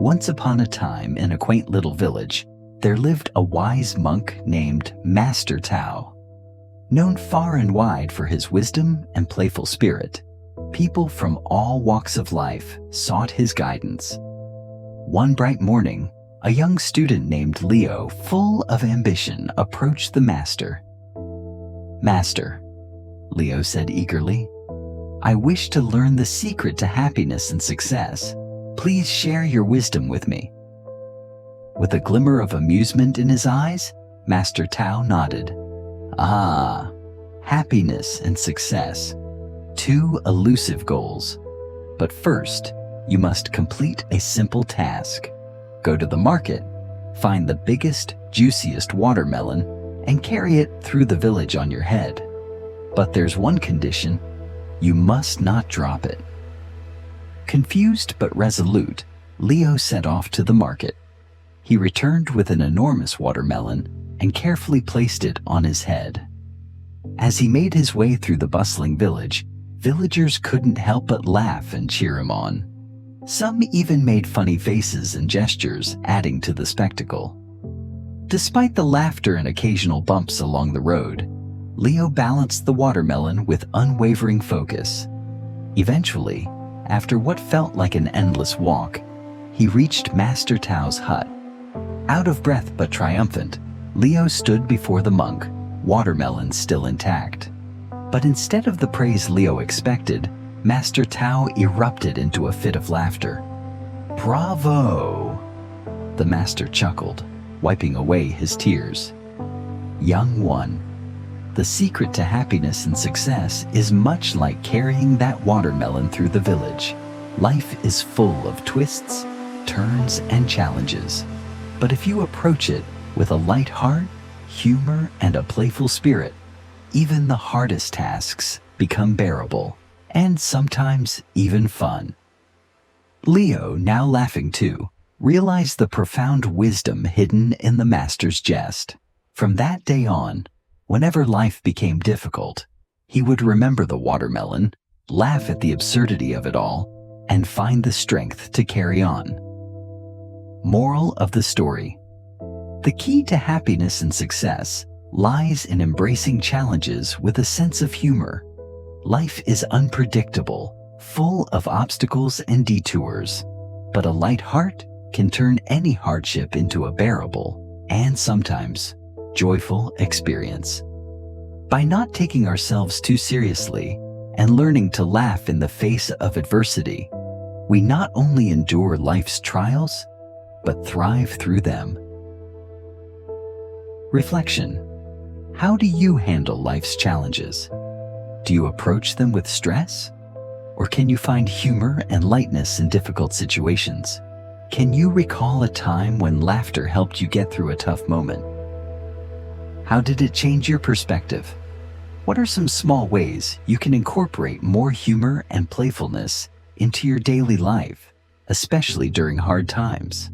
Once upon a time, in a quaint little village, there lived a wise monk named Master Tao. Known far and wide for his wisdom and playful spirit, people from all walks of life sought his guidance. One bright morning, a young student named Leo, full of ambition, approached the master. "Master," Leo said eagerly, "I wish to learn the secret to happiness and success. Please share your wisdom with me." With a glimmer of amusement in his eyes, Master Tao nodded. "Ah, happiness and success. Two elusive goals. But first, you must complete a simple task. Go to the market, find the biggest, juiciest watermelon, and carry it through the village on your head. But there's one condition: you must not drop it." Confused but resolute, Leo set off to the market. He returned with an enormous watermelon and carefully placed it on his head. As he made his way through the bustling village, villagers couldn't help but laugh and cheer him on. Some even made funny faces and gestures, adding to the spectacle. Despite the laughter and occasional bumps along the road, Leo balanced the watermelon with unwavering focus. Eventually, after what felt like an endless walk, he reached Master Tao's hut. Out of breath but triumphant, Leo stood before the monk, watermelon still intact. But instead of the praise Leo expected, Master Tao erupted into a fit of laughter. "Bravo!" the master chuckled, wiping away his tears. "Young one, the secret to happiness and success is much like carrying that watermelon through the village. Life is full of twists, turns, and challenges. But if you approach it with a light heart, humor, and a playful spirit, even the hardest tasks become bearable, and sometimes even fun." Leo, now laughing too, realized the profound wisdom hidden in the master's jest. From that day on, whenever life became difficult, he would remember the watermelon, laugh at the absurdity of it all, and find the strength to carry on. Moral of the story: the key to happiness and success lies in embracing challenges with a sense of humor. Life is unpredictable, full of obstacles and detours, but a light heart can turn any hardship into a bearable and sometimes joyful experience. By not taking ourselves too seriously and learning to laugh in the face of adversity, we not only endure life's trials, but thrive through them. Reflection: how do you handle life's challenges? Do you approach them with stress? Or can you find humor and lightness in difficult situations? Can you recall a time when laughter helped you get through a tough moment? How did it change your perspective? What are some small ways you can incorporate more humor and playfulness into your daily life, especially during hard times?